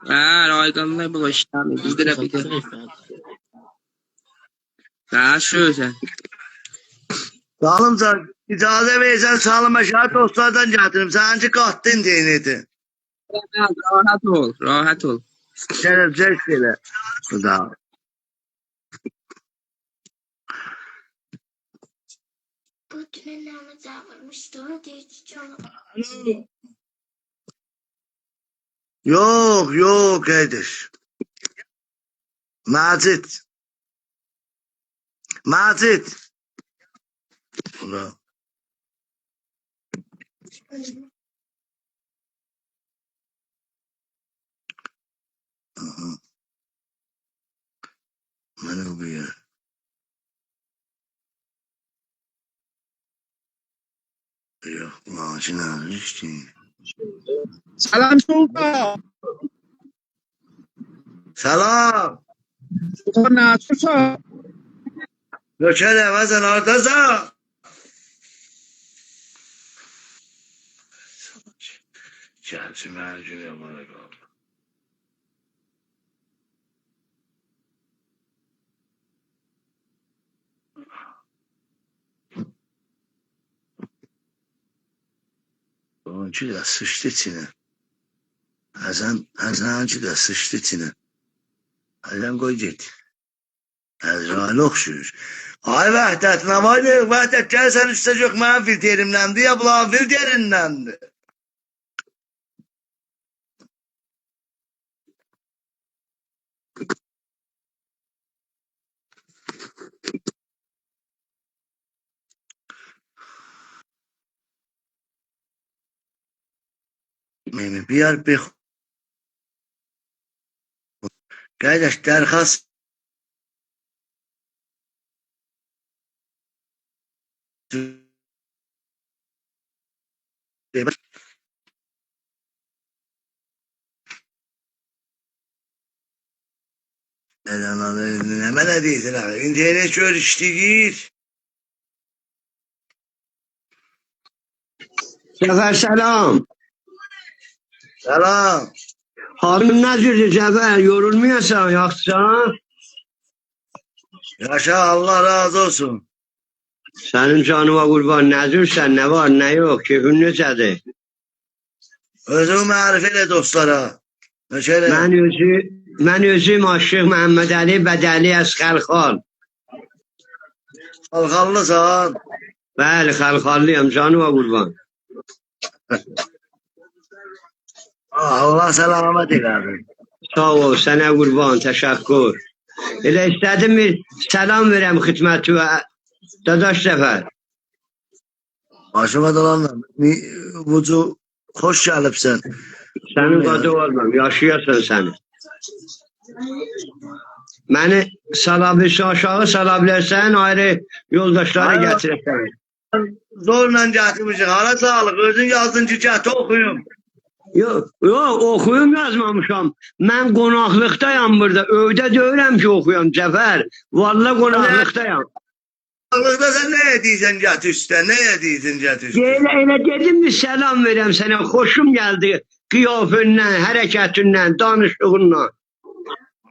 Ha, rayqanlar bu işlemi bizdə bir də. Ha, şu sen. Salımca icazə versən salıma şahit dostlardan gətirim. Səninki qatdın deyniydi. Rahat ol, rahat ol. Gələcək elə. Bu da. Bu dünən nəmə çağırmışdı, onu deyəcək canım. Yok yok kardeş. Macit. Macit. Ulan. Aha. Bana bu ya. Yok maaşını almış ki. Salam Sultan. Selam. Sultan nasılsın? Göçer evazan ortasa. Gelsin mercüye bana kaldı. Onuncu da sıçtı içine. Hazancı da sıçtı içine. Hazan koy git. Hazrani oxşuyur. Ay Vəhdət, nə var ya? Vəhdət, gəl sən üstə yox, mənim filtrimləndir ya, bulan filtrindəndir. Bir yer bir... Qardaş, dərxast Nə mənə deyirsən abi? İnternet gör işləyir. Cəfər selam. Salam. Halın necədir Cəfər? Yorulmuyorsan, yaxşısan? Yaşa, Allah razı olsun. Sənin canıma qurban, necürsən, nə var, nə yox, keyfin necədir? Özümü mərif elə dostlara. Nökərə. Mən özüm Aşıq Məhəmməd Əli Bədəli Əsqəlxan. Xalxallısan. Bəli, xəlxallıyam, canıma qurban. Allah səlamət eləsin. Sağ ol, sənə qurban, təşəkkür. Elə istədim bir səlam verəm xidməti və dadaş Cəfər. Başıma dolanla. Bucu, xoş gəlibsən. Sənin qadı olmam, yaşayasın səni. Məni salabilirsən, aşağı salabilirsən, ayrı yoldaşları gətirəsən. Zorla gətirmişik, hala sağlıq. Özün yazdın ki, gəti oxuyum. Yox, oxuyum yazmamışam. Mən qonaqlıqdayam burada. Öydə deyirəm ki, oxuyam Cəfər. Valla qonaqlıqdayam. Qonaqlıqda sən nə edirsən gəti üstə? Nə edirsən gəti üstə? Elə dedim mi səlam verəm sənə. Xoşum gəldi qiyafəndən, hərəkətindən, danışığından.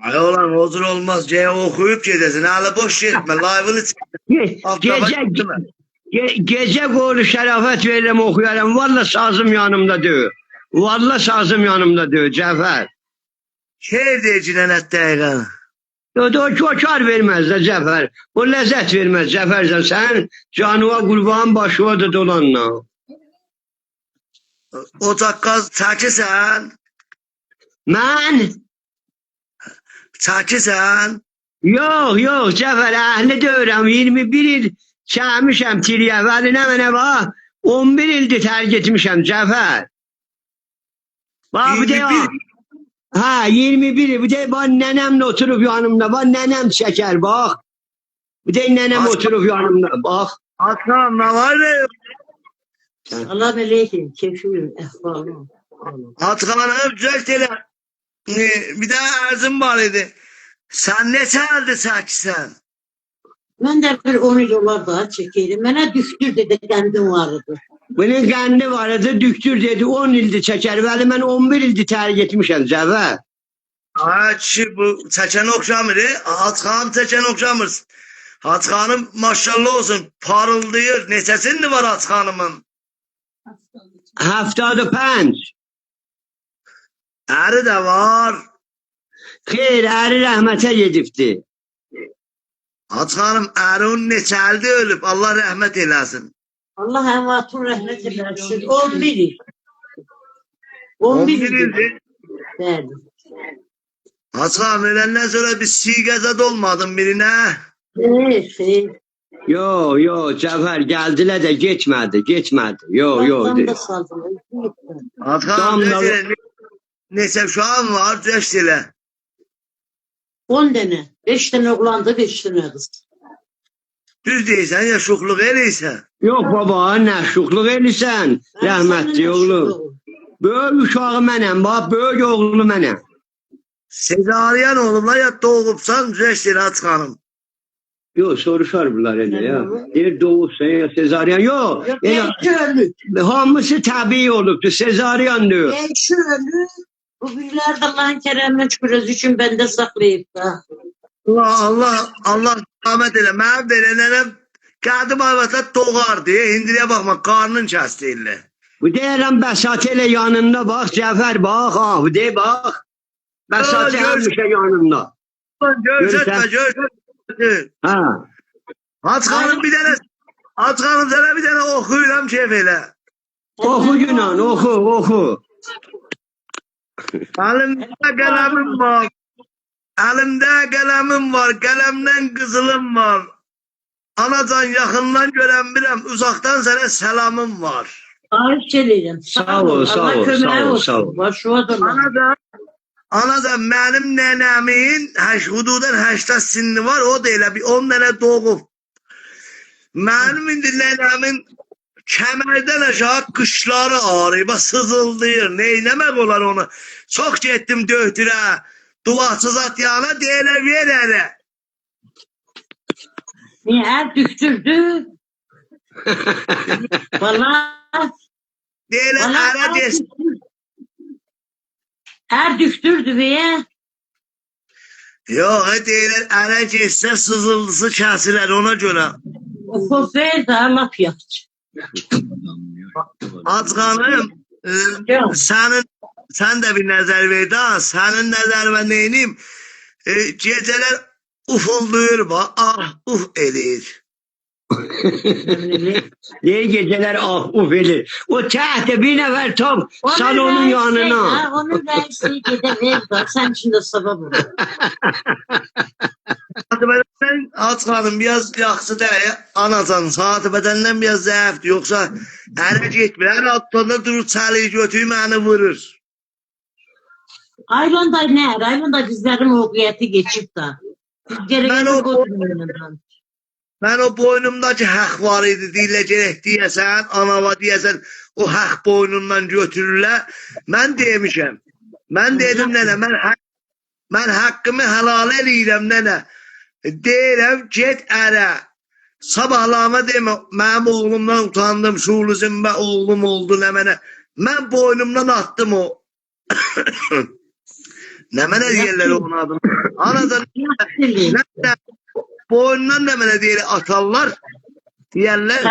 Ay olan huzur olmaz. Oxuyub gedəsin. Hələ boş getmə. Layvılı çıxma. Gecə qolu şərafət verirəm, oxuyaram. Valla sazım yanımda deyil. Valla sazım yanımda deyil, Cəfər. Şeir deyicilən ət dəqiqən. O kökar verməz də Cəfər. O ləzzət verməz Cəfərsən. Sən canıva qurban başıva da dolanla. Ocaqqaz çəkisən? Mən? Çəkisən? Yox, Cəfər, əhli deyirəm. 21 il çəkmişəm tiriyə. Vəlinə mənə bax, 11 ildir tərk etmişəm Cəfər. Bax, bu deyək. Hə, 21 il. Bu deyək, bax, nənəmlə oturub yanımda. Bax, nənəm çəkər, bax. Bu deyək, nənəm oturub yanımda, bax. Aslan, nə var ne yok? Allah beleykin, keyfim, ehvalım. Atkanım düzelt elə. Bir daha ərzim var idi. Sən neçə əldə çəksən? Ben de bir 10 yıllar daha çekeyim. Bana düştür dedi, kendim vardı. Bunun qəndi var idi, düktür dedi, 10 ildir çəkər. Vəli mən 11 ildir tərk etmişəm Cəfər. Ha kişi bu çəkən oxşamır. Hacı xanım çəkən oxşamır. Hacı xanım maşallah olsun parıldayır. Neçəsində var Hacı xanımın? 75. Əri də var. Xeyr, əri rəhmətə gedibdi. Hacı xanım əri onun neçəldə ölüb. Allah rəhmət eləsin. Allah həvatun rəhmət eləsin. 11 il. 11 11 il. ildir. Bəli. Hacı xanım öləndən sonra bir siğəzad olmadın birinə. Xeyr. Yo, Cəfər gəldilər də getmədi. Yo. Tam da saldım. Hacı xanım Damla- neçə uşağın var cəşt elə. 10 dənə. 5 dənə oğlandı, 5 dənə qız. Düz deyirsən ya şuxluq eləyirsən. Yox baba, nə şuxluq eləyirsən, rəhmətli oğlum. Böyük uşağı mənəm, bax, böyük oğlu mənəm. Sezaryen olublar ya doğubsan cəşt elə Hacı xanım. Yox, soruşar bunlar elə ya. Deyir doğulsa ya sezaryen, yox. Yok, Elə, beşi ölü. hamısı təbii olubdur, sezaryen diyor. Beşi ölü. Bu günlerde Allah'ın keremine şükür için bende saklayıp da. Allah rahmet elə. Mənim belə nənəm qədim ayvata doğardı. İndiriyə baxma, qarnın kəsdi elə. Bu deyirəm Bəsat elə yanında bax, Cəfər bax, bu dey bax. Bəsat Gör, həmişə yanında. Görsən. Ha. Hacı xanım bir dənə, Hacı xanım sənə bir dənə oxuyuram keyf elə. Oxu Yunan, oxu. Əlimdə qələmim var. Əlimdə qələmim var, qələmdən qızılım var. Anacan yaxından görən birəm, uzaqdan sənə səlamım var. Ağır şeylerim. Sağ ol, sağ Allah ol, köməyi sağ ol, olsun. sağ ol. Başıma da. Anacan mənim nənəmin hududan 80 sinni var, o da elə bir 10 dənə doğub. Mənim indi nənəmin kəmərdən aşağı qışları ağrıyıb, sızıldayır. Neyləmək olar onu? Çox getdim döhtürə, duvarsız at yana deyilə verərə. Niye er düşürdü? Valla Deyilə ərə desin. er düşürdü diye. Yox, deyilər ərə geçsə sızıldısı kəsilər ona görə. O kofer de laf yaptı. Acqanım, Yox. sən də bir nəzər ver də, sənin nəzərimə neynim? Gecələr ufulduyur, eləyir. Niye geceler uf elir. O çəhdə bir nəfər tam salonun yanına. Onun reisi gider sen şimdi sabah ol. Saatibədəndən Acqanım biraz yaxşı deyil, anacan saatibədəndən biraz zəifdir, yoxsa ərə getmir, hər altında durur çəliyi götürür, məni vurur. Aylanda ne? Aylanda bizlerin oğliyeti geçip de. Biz Ben gerekli o- kodurlarından. Mən o boynumdakı haq var idi, deyiləcək deyəsən, anava deyəsən, o haq boynundan götürürlər. Mən demişəm. Mən dedim nənə, mən haqqımı halal eləyirəm nənə. Deyirəm, get ərə. Sabahlama demə, mənim oğlumdan utandım, şuurlu zümbə oğlum oldu nə mənə. Mən boynumdan attım o. Nə mənə deyirlər onun adını. Anadan nə boynundan da mənə deyir atarlar. Deyərlər.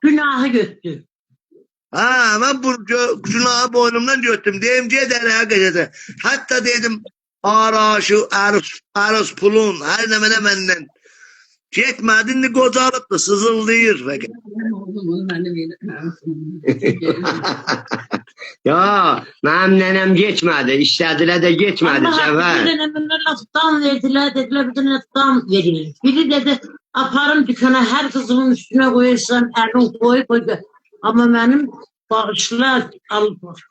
Günahı götür. Ha, mən bu günahı boynumdan götürdüm. Deyim get ərəyə qəşəsə. Hətta dedim araşı, arız pulun, hər nə mənə məndən. Getmədin de qocalıbdır, sızıldayır fəqət. Ya, mənim nənəm geçmədi, istədilər də geçmədi Cəfər. Bir döneminde laftan verdiler, dediler bir tane laftan verilir. Biri dedi, aparım dükkana her kızımın üstüne koyarsam elin koy. Ama benim bağışla,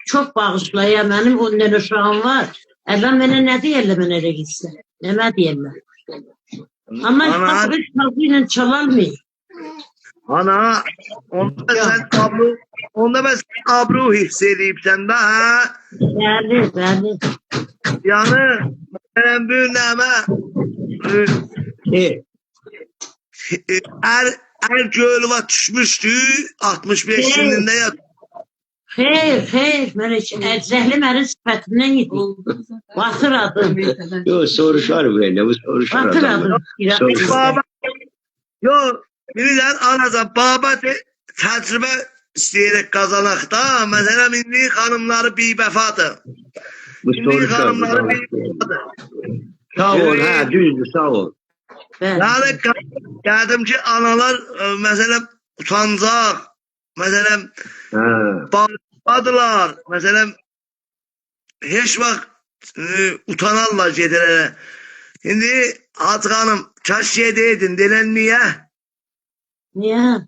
çok bağışla ya benim 10 tane uşağım var. Elden bana ne diyorlar ben eve gitse? Ne diyorlar? Ama Ana- işte kızıyla çalalmıyor. Ana, onda ben abru hissediyipsən də, ha? Bəli. Yani, mənim bir nəmə er gölüva düşmüşdü, 65 sinində yat. Xeyr, mən heç əcrəhli mənim sifətimdən yedi. Batır adım. Yok soruşar böyle. Bu soruşar Batır adamlar. adım. Soruşar. Baba, yok, bilirsən, anacan, baba təcrübə istəyərək qazanaq da, məsələn, indi xanımları bivəfadır. Bu İndi soruşar. xanımları Bu bivəfadır. Sağ ol. Ha düzdür sağ ol. Yəni, gəldim ki, analar, məsələn, utancaq, məsələn, Ha. babadılar, məsələn, heç vaxt utanarlar gedərlərə. İndi, Hacı xanım, kaş gedeydin, denən niyə? Niyə?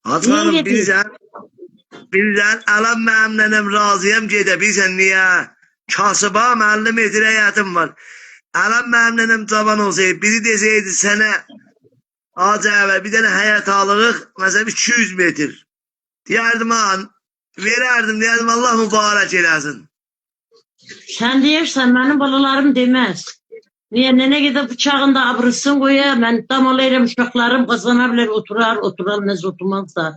Hacı Niyə xanım, gedin? bilirsən, ələm mənim nənəm razıyam gedə, bilirsən niyə? Kasıba, müəllim edir həyatım var. Ələm mənim nənəm cavan olsaydı, biri desəydi sənə, Hacı əvə, bir dənə həyat alırıq, məsələn, 200 metr. Deyərdim, verərdim, deyərdim, Allah mübarək eləsin. Sən deyirsən, mənim balalarım deməz. Niyə? Nənə gedib bıçağında abrısın qoya, mən damalayıram uşaqlarım qazana bilər, oturar, nəz oturmazsa.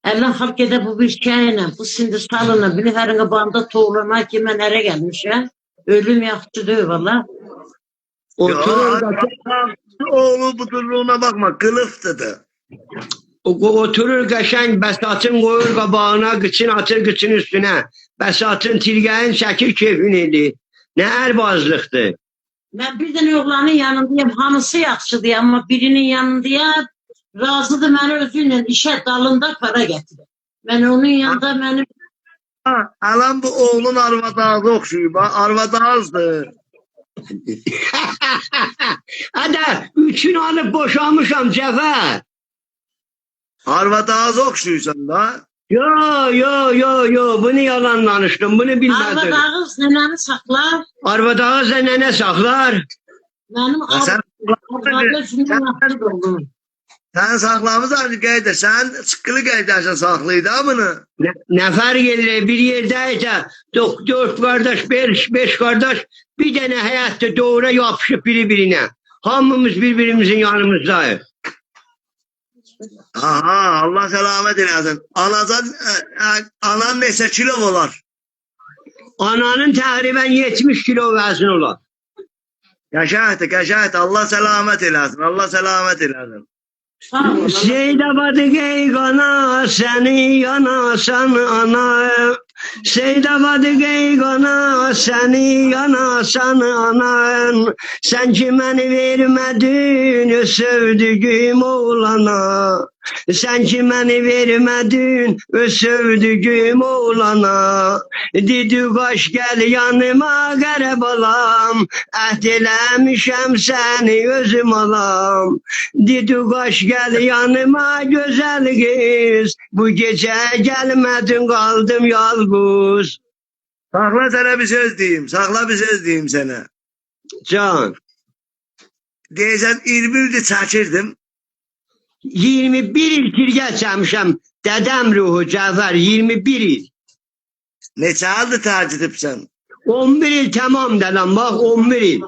Ələn xalq edə bu bir şeylə, bu sindir salına, bir nəfərin qabağında toğlamaq ki, mən ərə gəlmişəm. Ölüm yaxşı deyil, valla. Oturur da Oğlu budurluğuna bakma, kılıftıdır. oturur qəşəng bəsatın qoyur qabağına, qıçın atır qıçın üstünə. Bəsatın tirgəyin çəkir keyfin edir. Nə ərbazlıqdır. Mən bir dənə oğlanın yanındayım, hamısı yaxşıdır, amma birinin yanındayım, razıdır məni özüylə işə dalında para gətirir. Mən onun yanında mənim Alan bu oğlun arvadağızı oxşuyub, arvadağızdır. Hədə üçün alıb boşamışam Cəfər. Arvadağızı oxşuyursan da. Yo, bunu yalan danışdım, bunu bilmədim. arvadağız nənəni saxlar, Arvadağız da nənə saxlar. mənim Sən arvadağızımdan yaxşı oldum. sən saxlamısan qayda, sən çıqqılı qaydaşa saxlaydı bunu. Nə fərq edir? Bir yerdə isə 4 qardaş, 5 qardaş bir dənə həyatda doğru yapışıb biri-birinə. Hamımız bir-birimizin yanımızdayıq. Aha, Allah selamet eləsin. Anan neçə kilo olar? Ananın təqribən 70 kilo vəzn olar. Qəşəhətdir. Allah selamet eləsin. Allah selamet eləsin. Sağ ol. Seydabadı qeyqana, səni yanasan ana. Seydabadı qeyqana, səni yanasan anan. Sən ki məni vermədin, sövdüyüm oğlana. Sən ki məni vermədin, sövdüyüm oğlana. Dedi qaş gəl yanıma qərəb alam, əhd eləmişəm səni özüm alam. Dedi qaş gəl yanıma gözəl qız, bu gecə gəlmədin qaldım yalqız. Saxla sənə bir söz deyim sənə. Can, Deyəsən 20 ildir çəkirdim. 21 il tirgə çəmişəm, dədəm ruhu Cəfər, 21 il. Neçə ildir tərcüdübsən? 11 il tamam dədəm, bax 11 il.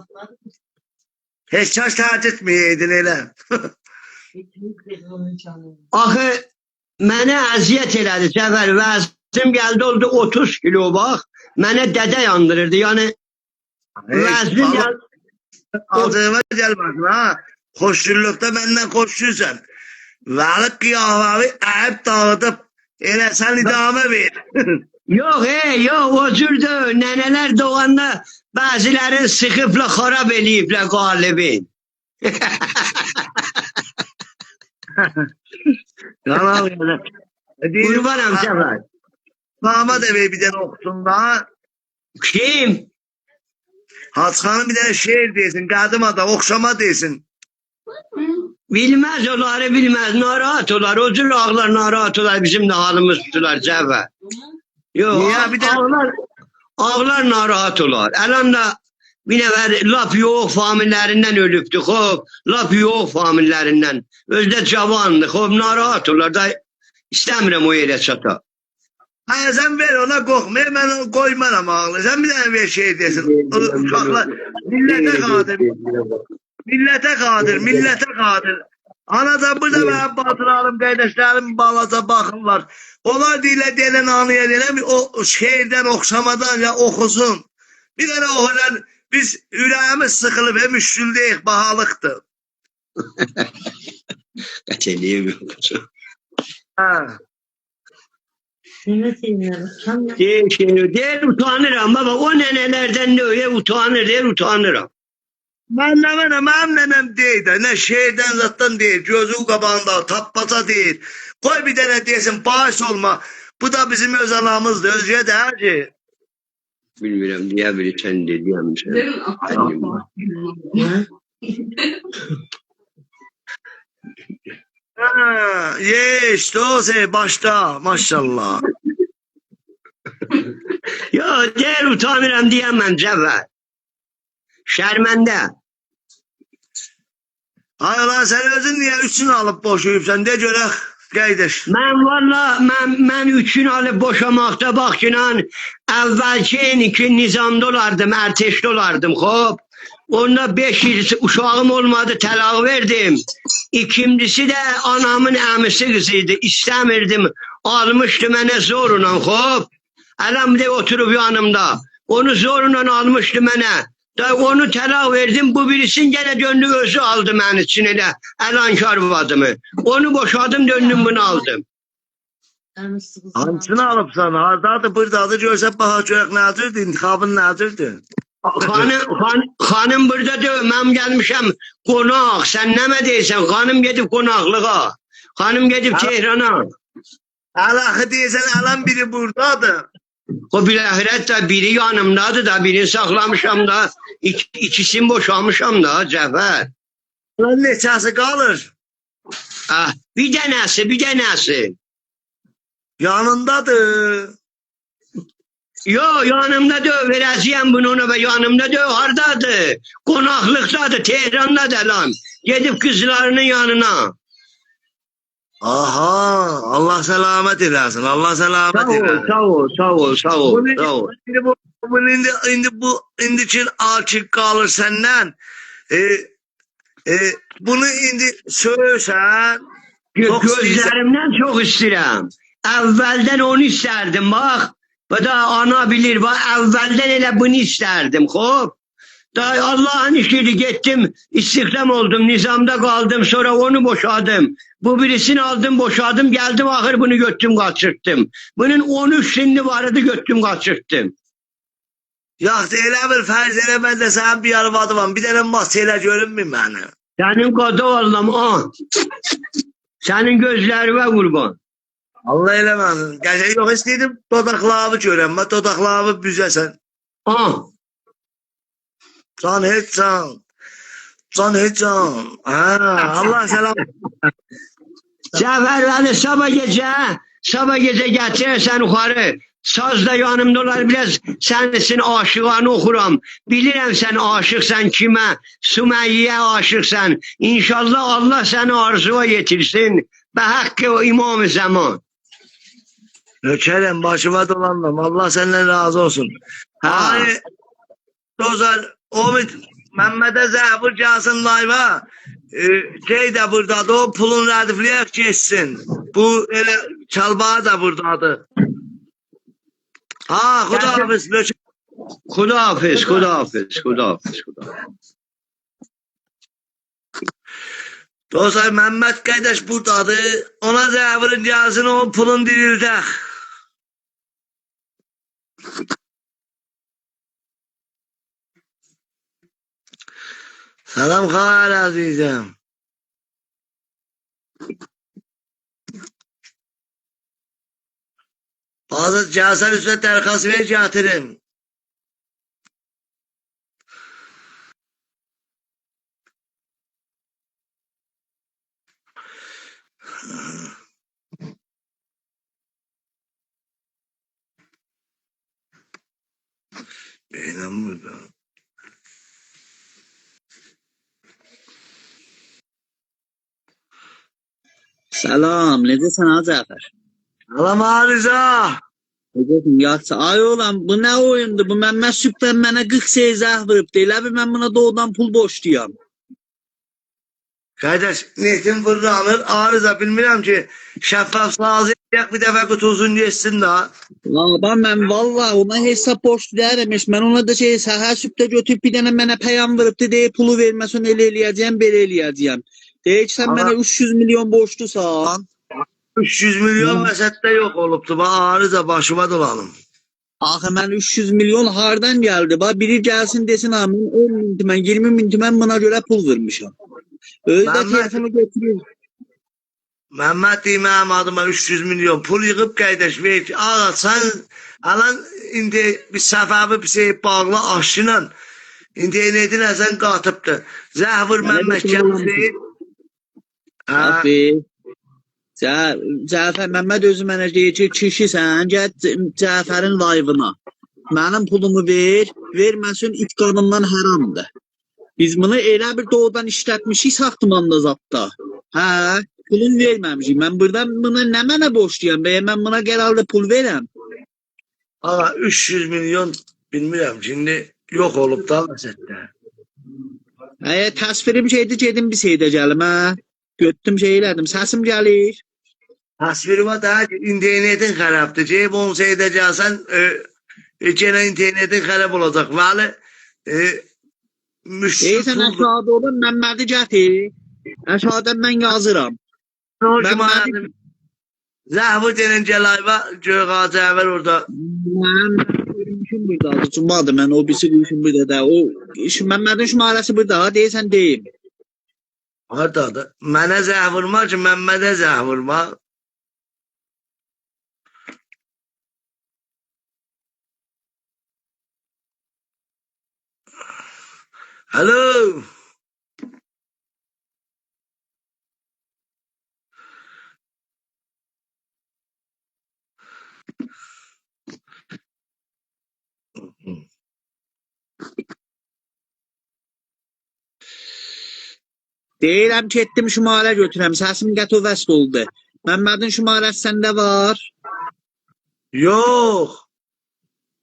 Heç kaç tərcüdməyəydin elə. Axı mənə əziyyət elədi Cəfər, vəznim gəldi oldu 30 kilo bax, mənə dədə yandırırdı, yəni vəznim gəldi. Acığıma gəlməsin ha. Xoşçulluqda məndən xoşçuysan. Vəli qiyafəvi əyib dağıdıb elə sən idamə ver. Yox, o cür deyil, nənələr doğanda bəzilərin sıxıbla xarab eləyiblə qalibin. Qurbanam Cəfər. Damat evi bir dənə oxusun da. Kim? Hacıxanım bir dənə şeir desin, qadıma da oxşama desin. Bilməz onları bilməz, narahat olar, o cür ağlar narahat olar, bizim də halımız tutular Cəfər. Yox, Niyə? Bir də- ağlar narahat olar. Ələn də bir nəfər lap yox famillərindən ölübdü, xob, lap yox famillərindən. Özdə cavandı, xob, narahat olar da istəmirəm o yerə çata. Hə, sən ver ona qorxma, mən qoymaram ağlı. Sən bir dənə ver şey desin. Uşaqlar millətə qadir. Millətə qadir. Anadan burada benim bacılarım, kardeşlerim balaca bakırlar. Onlar deyirlər deyilən anıya deyiləm, o şehirden oxşamadan ya oxusun. Bir tane oxuyan biz ürəyimiz sıxılıb, hem müşküldəyik, bahalıqdır. Kaçeliyim. Ha. Ne diyeyim? Der utanırım baba. O nenelerden de öyle utanır der utanırım. Mənim nənəm deyil də, nə şehirdən zatdan deyil, gözü qabağında, tappaca deyil. Koy bir dənə deyəsin, bağış olma. Bu da bizim öz anamızdır, özgə deyər ki. Bilmiyorum diye biri sen de diyemişsin. Ha, yeş, doze, başta, maşallah. Ya der utanırım diyemem Cevher. Şermende. Ay ulan sen özün niye üçünü alıp boşuyupsan, de görək, qardaş. Ben valla ben üçün alıp boşamakta bakınan evvelki ki nizamda olardım, erteşte olardım hop. Onda 5 yıl uşağım olmadı, talak verdim. İkincisi de anamın əmisi kızıydı, istemirdim. Almıştı mənə zorla hop. Adam de oturup yanımda. Onu zorla almıştı mənə. Da onu talak verdim, bu birisin gene döndü özü aldı mən içine de. Elankar vadımı. Onu boşadım döndüm bunu aldım. Hansını alıpsan, hardadır, buradadır, görsə baxa görək nədirdir, intihabın nədirdir? Hanım burada diyor, ben gelmişim konak, sen ne mi deysen, hanım gidip konaklığa, hanım gidip Tehran'a. Əlaqı deyəsən, ələn biri buradadır. O biləxirət de biri yanımdadır da, birini saklamışam da, ikisini boşamışam da Cəfər. Lan neçəsi qalır? Ah, bir dənəsi. Yanındadır. Yo, yanımda diyor, verəcəyəm bunu ona ve yanımda diyor, hardadır? Konaklıqdadır, Tehran'dadır lan. Gidip kızlarının yanına. Aha, Allah selamet eləsin, Allah selamet eləsin. Sağ ol. İndi için akik qalır səndən. Bunu indi söysən. Gözlerimden çok istedim. Evvelden onu isterdim bak. Bu da ana bilir bak, evvelden hele bunu isterdim hop. Da Allah'ın işiyle gittim, istihdam oldum, nizamda kaldım, sonra onu boşadım. Bu birisini aldım, boşadım, geldim ahır bunu götürdüm, kaçırttım. Bunun 13 sindi vardı, götürdüm, kaçırttım. Yaxşı, elə bir fərz elə, mən də sənin bir arvadı var, bir dənə mas elə görünmür məni. Senin kadı Allah'ım, senin gözlerine kurban. Allah eləməsin. Qəşəng yox, istəyirdim dodaqlarımı görəm, mən dodaqlarımı büzəsən. Can heç can. Allah selam. Cəfər beni sabah gece getirirsen yukarı. Saz da yanımdalar, biraz senin aşığını okuram. Bilirəm sen aşıqsan kime, Sümeyye'ye aşıqsan. İnşallah Allah seni arzuya getirsin. Be hakkı o İmam-ı Zaman. Nökərəm, başıma dolanmam. Allah senden razı olsun. Hani Dozar, Omid Məhmədə Zəhbur gəlsin layva. Şey de buradadır, o pulun rədifləyək geçsin. Bu elə çalbağı da buradadır. Ha, Xudahafiz. Xudahafiz. Dostlar, Məhməd qardaş buradadır. Ona Zəhburun gəlsin, o pulun dirildək. Salam xayır azizim. Bazı gəlsən üstə dərxas ver gətirim. Beynəm burada. Salam, necəsən ha Cəfər? Salam Arıza. Necəsən, yatsa? Ay oğlan, bu nə oyundur? Bu Məmməd Sübdən mənə 40 seyzah vırıbdı. Elə bir mən buna doğudan pul borçluyam. Kardeş netin fırlanır arıza bilmirəm ki şeffaf sazı yak bir defa kutulsun geçsin daha. Abi ben vallahi ona hesap borçlu değilmiş. Ben ona da şey səhər sübdə götürüp bir dənə mənə peyam veribdi deyə pulu verməsən elə eləyəcəyəm, belə eləyəcəyəm. Deyir ki, sən Ama- mənə 300 milyon borçlusan. 300 milyon mesette yok oluptu. Bana arıza başıma dolanım. Axı mən 300 milyon hardan gəldi? Bax biri gəlsin desin ha mən 10 min tümən, 20 min tümən buna görə pul vermişəm. Özü də Məhəmməd- telefonu götürür. Mehmet İmam adıma 300 milyon pul yığıp kardeş ver ki ağa sen alan indi bir səbəbi bir şey bağlı aşıyla internetin əsən qatıbdı. Zəhvır Məhəmməd Kəmsi. Abi. Cəfər Məmməd özü mənə deyir ki, kişisən, gəl Cəfərin live-ına. Mənim pulumu ver, verməsin it qanından haramdır. Biz bunu elə bir doğudan işlətmişik saxtımanla zatda. Hə, pulun verməmişik. Mən buradan buna nə mənə borçluyam? Bəyə mən buna gələldə pul verəm. Ağa 300 milyon bilmirəm şimdi yok olup da məsətdə. Təsvirim şeydi, gedim bir şeydə gəlim, hə? Götdüm şey elədim, səsim gəlir. Tasviri var daha ki internetin xarabdır. Ceyb onu seyredeceksen gene internetin xarab olacak. Vali Deyirsən aşağıda olun, Məmmədi gətir. Aşağıdan mən yazıram. Müştəri Zəhvur denen Gəlayva göğ ağacı əvvəl orada. Mən görmüşüm burada adı Cumadır, mən o birisi görmüşüm burada da. O Məmmədin şumarəsi burada, deyirsən deyim. Hardadır? Mənə zəh vurma ki, Məmmədə zəh vurma. Alo. Deyirəm ki, etdim şumarə götürəm, səsim qəti vəsl oldu. Məmmədin şumarəsi səndə var. Yox.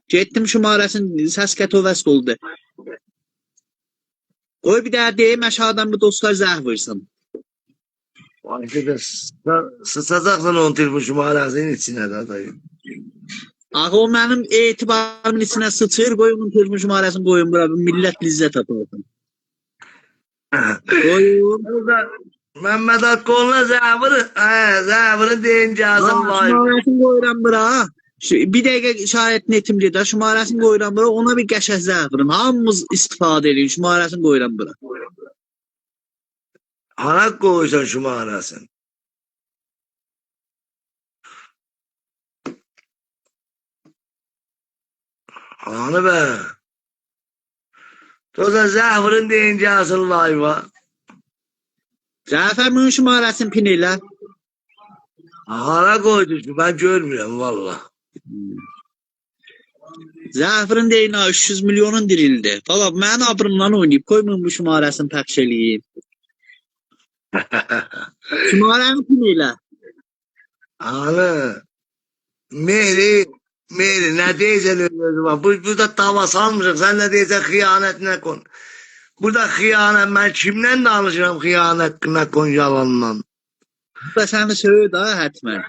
Getdim şumarəsin, səs qəti vəsl oldu. Qoy bir daha deyim, aşağıdan bu dostlar zəh vursun. Sıçacaqsan onun telefon arasının içine de dayı. Axı o mənim etibarımın içinə sıçır, qoy onun telefon şumarəsini qoyun bura, millət lizzət aparsın. Qoyun. Mehmet Akkol'la zəvırı deyince ağzım var. Şumarəsini qoyuram bura. Bir dəqiqə şahid netim dedi, şumarəsini qoyuram bura, ona bir qəşəng zəh vurun. Hamımız istifadə edin, şumarəsini qoyuram bura. Hana koysan şu arasın. Anı be. Toza zəvırın deyince asıl layva. Cəfər bunun şumarəsini pin elə. Hana koydu ki ben görmüyorum valla. Zəfərin deyin 300 milyonun dirildi. Baba mən abrımdan oynayıb koymayın bu şumarəsini pəxş eləyib. Şumarəni pin elə. Anı. Meri ne diyeceksin öyle bak. Burada tava salmışıq. Sen ne diyeceksin hıyanet ne kon. Burada hıyanet ben kimden danışıram hıyanet ne kon yalanla. Bu da səni söhür da hətmən.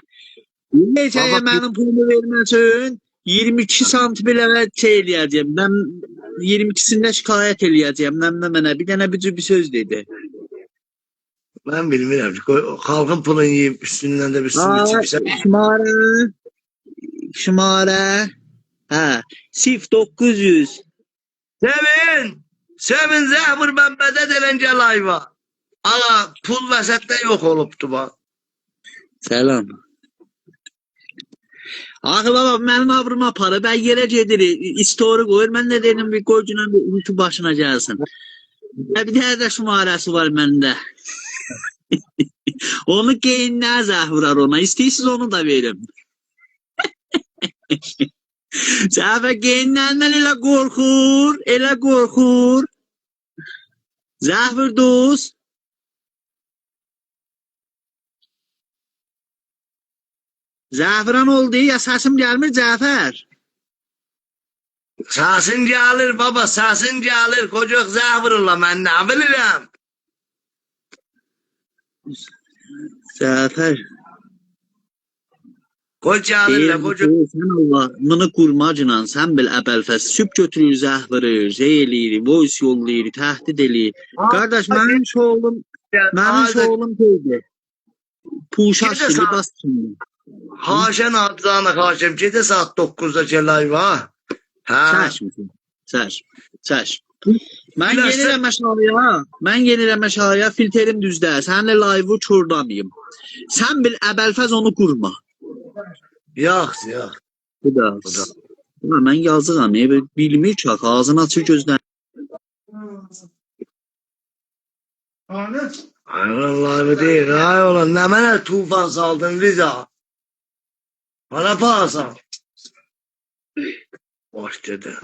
Necəyə Baba, mənim pulumu verməsin, 22 sant belə şey eləyəcəm. Mən 22'sində şikayət eləyəcəm. Mənə bir dənə bir söz dedi. Ben bilmiyorum. Halkın pulunu yiyip üstünden de bir su içip. Şumarə. Hə, 0900. Sevin zəhvur Məmmədə denen Gəlayva. Ana pul vəsətdə yok olubdu bak. Selam. Axı baba mənim abrım aparır. Ben yerə gedir. İstori qoyur. Mən də dedim bir qoycuna bir başına gəlsin. Bir dənə də şumarəsi var məndə. Onu geyinlər zəh vurar ona. İstəyirsiniz onu da verim. Cəfər geyinləndən elə qorxur. Elə qorxur. Zəh vurduz. Zəfəran oldu ya səsim gəlmir Cəfər. Səsin gəlir baba, səsin gəlir. Kocaq zəhvurla mən nə bilirəm. Cəfər, Koy çağırırlar koca. sən Allah'ını qurmacla, sən bil əbəlfəs, süb götürür, zəhvırır, eləyir, voice yollayır, təhdid eləyir. Qardaş, mənim şoğlum teydir. Puşaş Gecə kimi, saat- bas kimi. Haşen adına haşem. Gece saat 9'da gelay var. Ha. Çəş misin? Çəş. Mən Bilərsən- gelirəm aşağıya, filtrim düzdə, səninlə live-ı çordamayım. Sən bil əbəlfəz onu qurma. Yok yok. Bu da. Mən yazıqam, bilmir ki, ağzını açır gözdən. Allah'ım değil. Ay olan ne mene tufan saldın Riza. Bana pahasal. Boş dedi.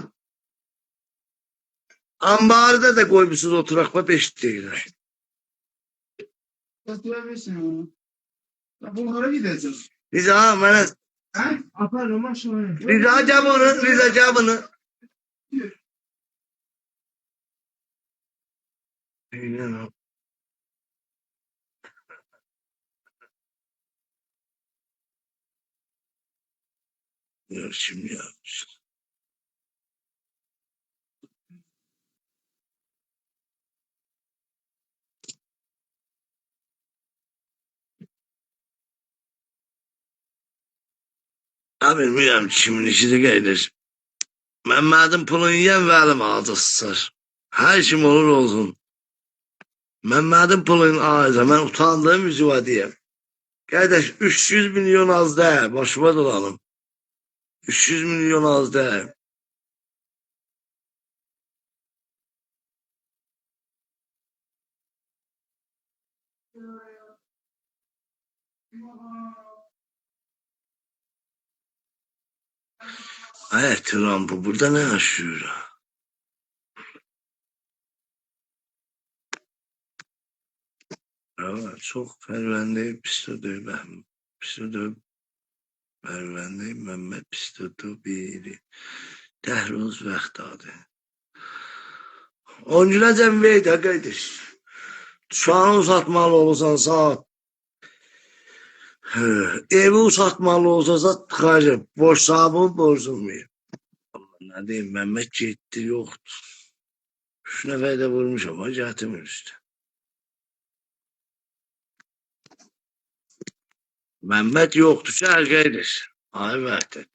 Ambarda da koymuşsunuz oturakla 5 değil. Götürebilirsin onu. Ya bunlara gideceğiz. Riza bana. He? Aparım aşağıya. Riza camını. Riza camını. Ya şimdi ya. Abi bilmiyorum kimin işi gelir. Mehmet'in pulunu yiyen ve elim ağzı sır. Her işim olur olsun. Mehmet'in pulunu ağzı. Ben utandığım yüzüva diyeyim. Kardeş 300 milyon az değil. Başıma dolanım. 300 milyon az değil. Ay Trump'ı burada ne yaşıyor? Evet, çok pervendeyim pistodu ben. Pistodu pervendeyim Mehmet pistodu biri. Tehroz vəxtadı. 10 günə cəm verdi qardaş. Uşağını uzatmalı olursan saat. Evi uzatmalı olsa tıxacım. Boş sahibi bozulmuyor. Ne diyeyim Mehmet gitti yoktur. 3 nəfər də vurmuş ama gətirmir üstə. Mehmet yoktu ki kardeş. Ay vəhdət.